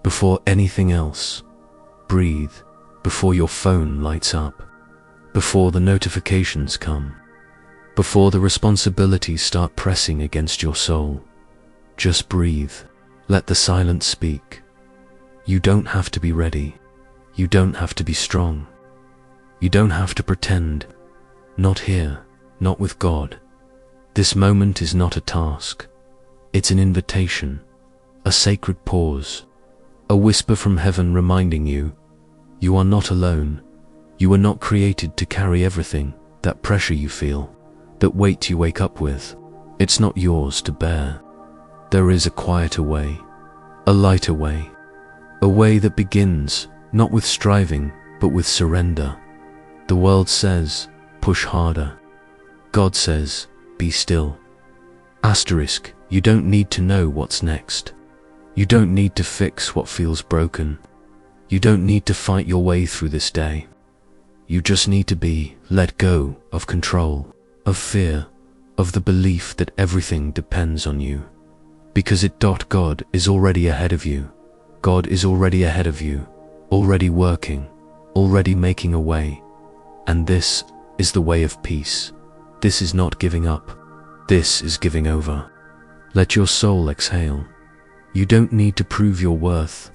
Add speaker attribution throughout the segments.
Speaker 1: Before anything else, breathe. Before your phone lights up, before the notifications come, before the responsibilities start pressing against your soul, just breathe. Let the silence speak. You don't have to be ready. You don't have to be strong. You don't have to pretend. Not here, not with God. This moment is not a task. It's an invitation, a sacred pause, a whisper from heaven reminding you, you are not alone. You were not created to carry everything, that pressure you feel, that weight you wake up with. It's not yours to bear. There is a quieter way, a lighter way, a way that begins not with striving, but with surrender. The world says, push harder. God says, be still. Asterisk, you don't need to know what's next. You don't need to fix what feels broken. You don't need to fight your way through this day. You just need to let go of control, of fear, of the belief that everything depends on you. Because God is already ahead of you. God is already ahead of you, already working, already making a way. And this is the way of peace. This is not giving up. This is giving over. Let your soul exhale. You don't need to prove your worth.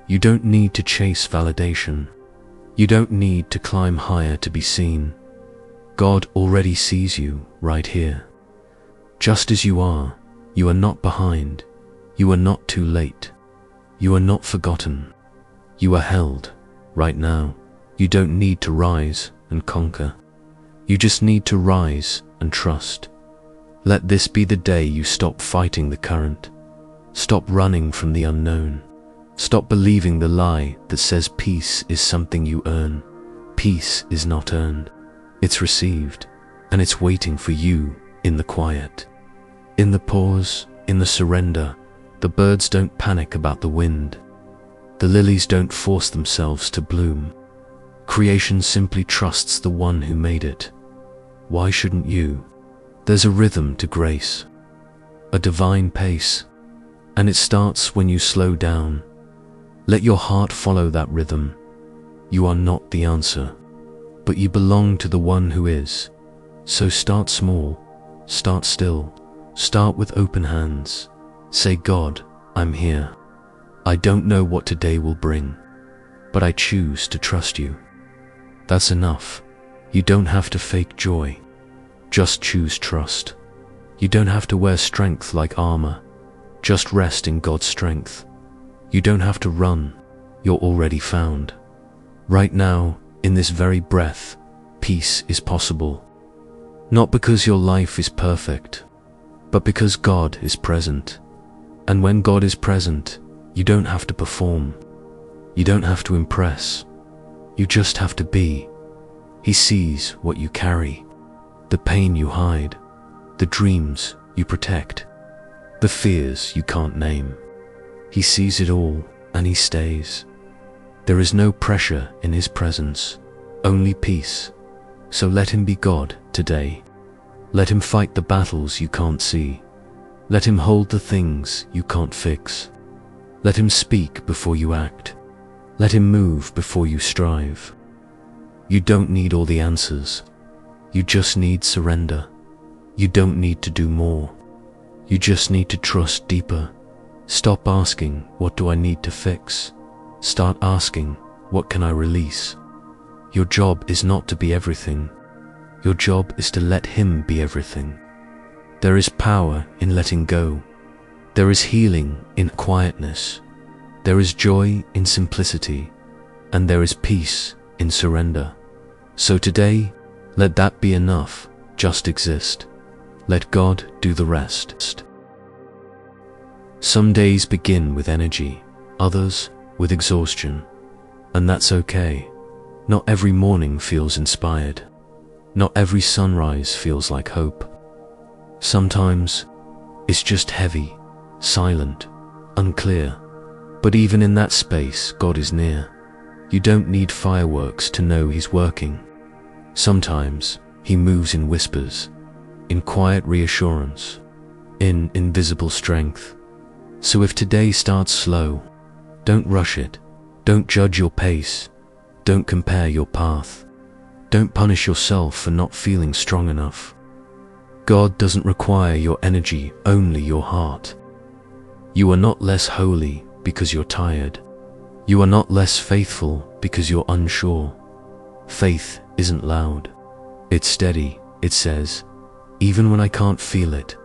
Speaker 1: You don't need to chase validation. You don't need to climb higher to be seen. God already sees you right here. Just as you are not behind. You are not too late. You are not forgotten. You are held right now. You don't need to rise and conquer. You just need to rise and trust. Let this be the day you stop fighting the current. Stop running from the unknown. Stop believing the lie that says peace is something you earn. Peace is not earned. It's received, and it's waiting for you in the quiet. In the pause, in the surrender. The birds don't panic about the wind. The lilies don't force themselves to bloom. Creation simply trusts the one who made it. Why shouldn't you? There's a rhythm to grace, a divine pace, and it starts when you slow down. Let your heart follow that rhythm. You are not the answer, but you belong to the one who is. So start small, start still, start with open hands. Say, God, I'm here. I don't know what today will bring, but I choose to trust you. That's enough. You don't have to fake joy. Just choose trust. You don't have to wear strength like armor. Just rest in God's strength. You don't have to run. You're already found. Right now, in this very breath, peace is possible. Not because your life is perfect, but because God is present. And when God is present, you don't have to perform. You don't have to impress. You just have to be. He sees what you carry, the pain you hide, the dreams you protect, the fears you can't name. He sees it all, and he stays. There is no pressure in his presence, only peace. So let him be God today. Let him fight the battles you can't see. Let him hold the things you can't fix. Let him speak before you act. Let him move before you strive. You don't need all the answers. You just need surrender. You don't need to do more. You just need to trust deeper. Stop asking, what do I need to fix? Start asking, what can I release? Your job is not to be everything. Your job is to let him be everything. There is power in letting go. There is healing in quietness. There is joy in simplicity. And there is peace in surrender. So today, let that be enough. Just exist. Let God do the rest. Some days begin with energy, others with exhaustion. And that's okay. Not every morning feels inspired. Not every sunrise feels like hope. Sometimes it's just heavy, silent, unclear. But even in that space, God is near. You don't need fireworks to know he's working. Sometimes he moves in whispers, in quiet reassurance, in invisible strength. So if today starts slow, Don't rush it. Don't judge your pace. Don't compare your path. Don't punish yourself for not feeling strong enough. God doesn't require your energy, only your heart. You are not less holy because you're tired. You are not less faithful because you're unsure. Faith isn't loud. It's steady. It says, even when I can't feel it,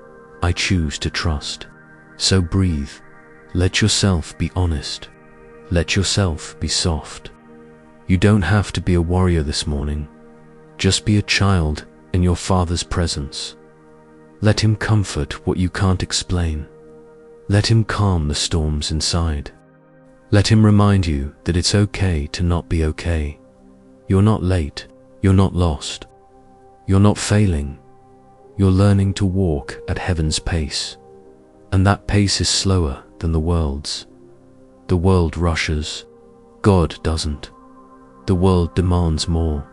Speaker 1: I choose to trust. So breathe. Let yourself be honest. Let yourself be soft. You don't have to be a warrior this morning. Just be a child in your Father's presence. Let Him comfort what you can't explain. Let Him calm the storms inside. Let Him remind you that it's okay to not be okay. You're not late. You're not lost. You're not failing. You're learning to walk at heaven's pace. And that pace is slower than the world's. The world rushes. God doesn't. The world demands more.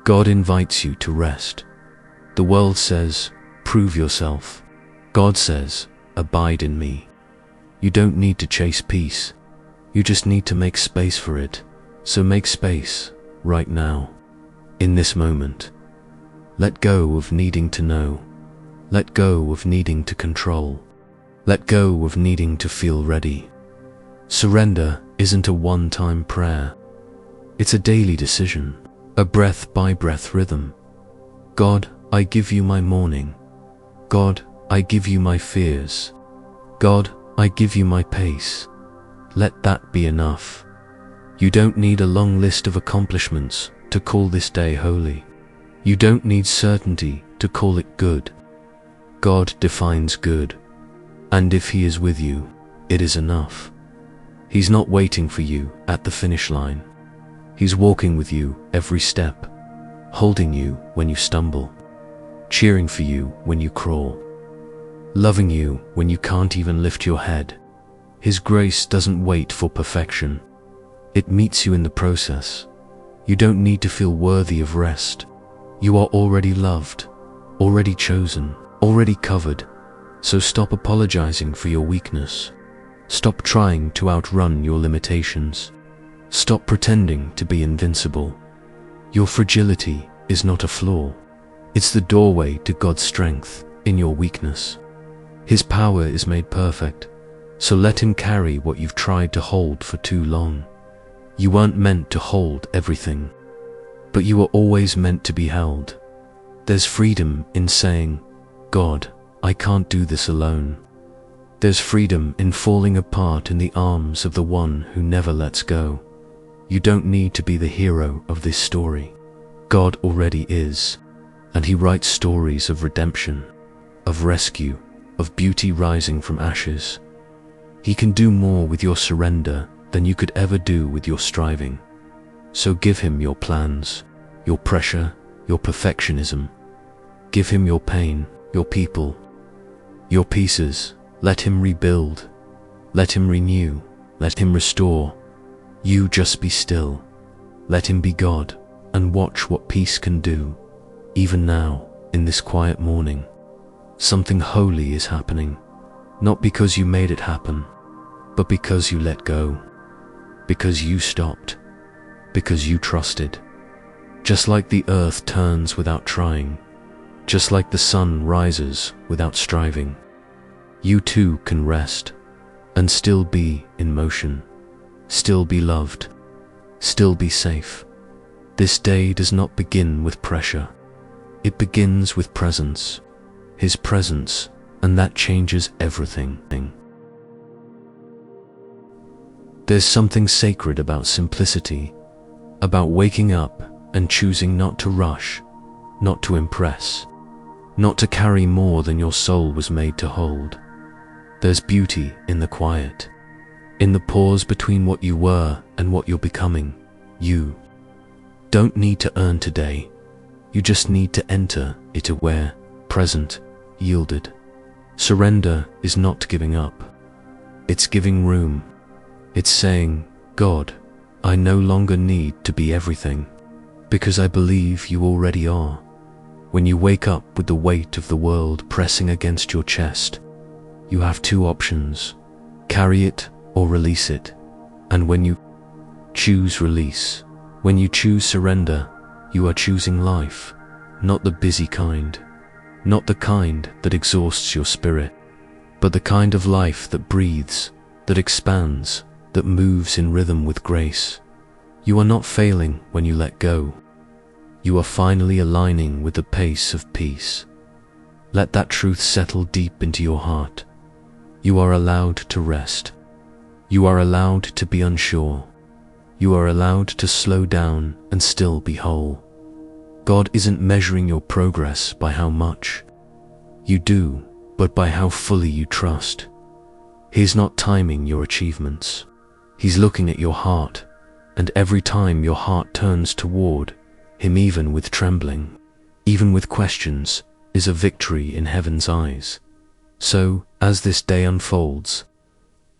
Speaker 1: God invites you to rest. The world says, prove yourself. God says, abide in me. You don't need to chase peace. You just need to make space for it. So make space right now, in this moment. Let go of needing to know. Let go of needing to control. Let go of needing to feel ready. Surrender isn't a one-time prayer. It's a daily decision, a breath-by-breath rhythm. God, I give you my morning. God, I give you my fears. God, I give you my pace. Let that be enough. You don't need a long list of accomplishments to call this day holy. You don't need certainty to call it good. God defines good. And if He is with you, it is enough. He's not waiting for you at the finish line. He's walking with you every step, holding you when you stumble, cheering for you when you crawl, loving you when you can't even lift your head. His grace doesn't wait for perfection. It meets you in the process. You don't need to feel worthy of rest. You are already loved, already chosen, already covered. So stop apologizing for your weakness. Stop trying to outrun your limitations. Stop pretending to be invincible. Your fragility is not a flaw. It's the doorway to God's strength in your weakness. His power is made perfect, so let Him carry what you've tried to hold for too long. You weren't meant to hold everything, but you were always meant to be held. There's freedom in saying, God, I can't do this alone. There's freedom in falling apart in the arms of the one who never lets go. You don't need to be the hero of this story. God already is, and He writes stories of redemption, of rescue, of beauty rising from ashes. He can do more with your surrender than you could ever do with your striving. So give Him your plans, your pressure, your perfectionism. Give Him your pain, your people, your pieces. Let Him rebuild. Let Him renew. Let Him restore. You just be still. Let Him be God and watch what peace can do. Even now, in this quiet morning, something holy is happening. Not because you made it happen, but because you let go. Because you stopped. Because you trusted. Just like the earth turns without trying. Just like the sun rises without striving. You too can rest and still be in motion, still be loved, still be safe. This day does not begin with pressure. It begins with presence, His presence, and that changes everything. There's something sacred about simplicity, about waking up and choosing not to rush, not to impress, not to carry more than your soul was made to hold. There's beauty in the quiet, in the pause between what you were and what you're becoming. You don't need to earn today. You just need to enter it aware, present, yielded. Surrender is not giving up. It's giving room. It's saying, God, I no longer need to be everything, because I believe you already are. When you wake up with the weight of the world pressing against your chest, you have two options: carry it or release it. And when you choose release, when you choose surrender, you are choosing life, not the busy kind, not the kind that exhausts your spirit, but the kind of life that breathes, that expands, that moves in rhythm with grace. You are not failing when you let go. You are finally aligning with the pace of peace. Let that truth settle deep into your heart. You are allowed to rest. You are allowed to be unsure. You are allowed to slow down and still be whole. God isn't measuring your progress by how much you do, but by how fully you trust. He's not timing your achievements. He's looking at your heart, and every time your heart turns toward Him, even with trembling, even with questions, is a victory in heaven's eyes. So, as this day unfolds,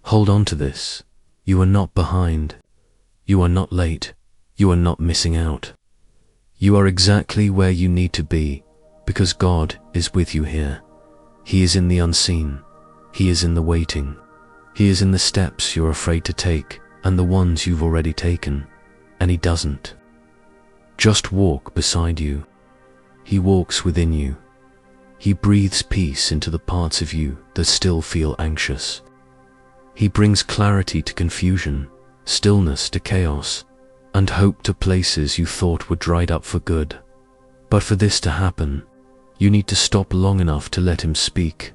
Speaker 1: hold on to this. You are not behind. You are not late. You are not missing out. You are exactly where you need to be, because God is with you here. He is in the unseen. He is in the waiting. He is in the steps you're afraid to take and the ones you've already taken, and He doesn't just walk beside you. He walks within you. He breathes peace into the parts of you that still feel anxious. He brings clarity to confusion, stillness to chaos, and hope to places you thought were dried up for good. But for this to happen, you need to stop long enough to let Him speak.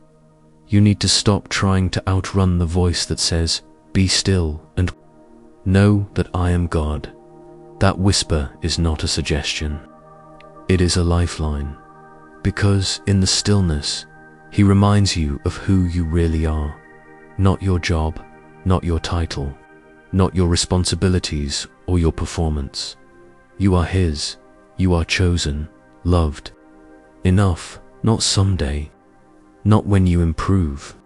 Speaker 1: You need to stop trying to outrun the voice that says, "Be still and know that I am God." That whisper is not a suggestion. It is a lifeline, because in the stillness, He reminds you of who you really are. Not your job, not your title, not your responsibilities or your performance. You are His. You are chosen, loved. Enough, not someday. Not when you improve.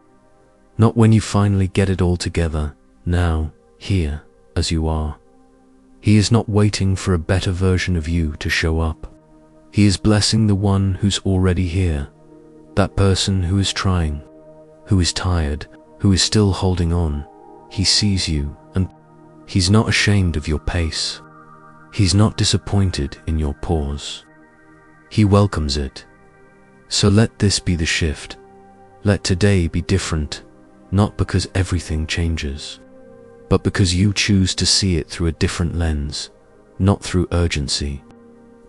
Speaker 1: Not when you finally get it all together. Now, here, as you are. He is not waiting for a better version of you to show up. He is blessing the one who's already here. That person who is trying, who is tired, who is still holding on. He sees you, and He's not ashamed of your pace. He's not disappointed in your pause. He welcomes it. So let this be the shift. Let today be different, not because everything changes, but because you choose to see it through a different lens, not through urgency,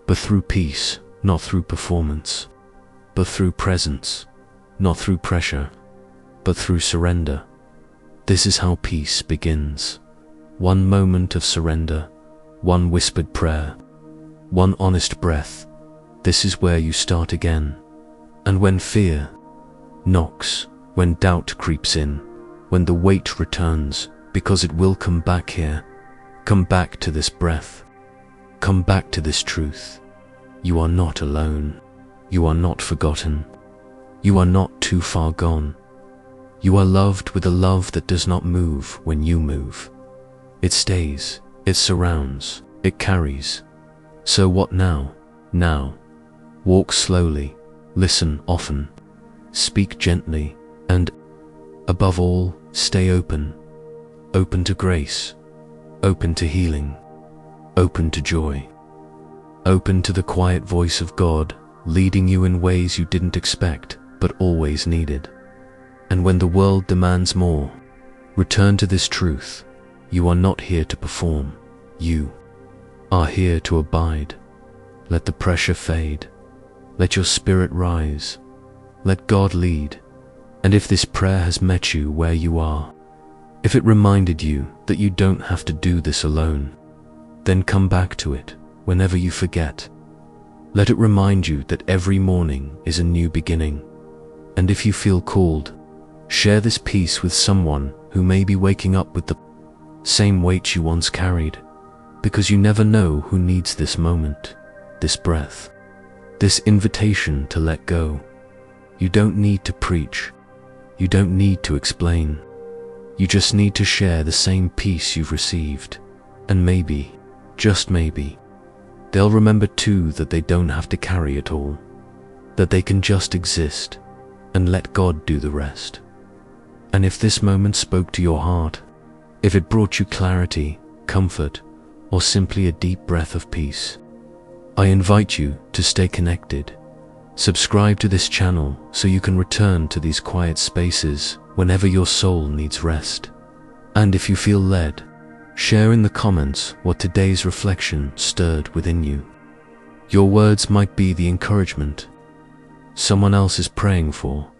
Speaker 1: but through peace, not through performance, but through presence, not through pressure, but through surrender. This is how peace begins. One moment of surrender, one whispered prayer, one honest breath. This is where you start again. And when fear knocks, when doubt creeps in, when the weight returns, because it will come back here, come back to this breath, come back to this truth. You are not alone. You are not forgotten. You are not too far gone. You are loved with a love that does not move when you move. It stays, it surrounds, it carries. So what now? Now. Walk slowly, listen often, speak gently, and, above all, stay open. Open to grace, open to healing, open to joy, open to the quiet voice of God, leading you in ways you didn't expect but always needed. And when the world demands more, return to this truth. You are not here to perform. You are here to abide. Let the pressure fade. Let your spirit rise. Let God lead. And if this prayer has met you where you are, if it reminded you that you don't have to do this alone, then come back to it whenever you forget. Let it remind you that every morning is a new beginning. And if you feel called, share this peace with someone who may be waking up with the same weight you once carried, because you never know who needs this moment, this breath, this invitation to let go. You don't need to preach. You don't need to explain. You just need to share the same peace you've received. And maybe, just maybe, they'll remember too that they don't have to carry it all, that they can just exist and let God do the rest. And if this moment spoke to your heart, if it brought you clarity, comfort, or simply a deep breath of peace. I invite you to stay connected. Subscribe to this channel so you can return to these quiet spaces whenever your soul needs rest. And if you feel led, share in the comments what today's reflection stirred within you. Your words might be the encouragement someone else is praying for.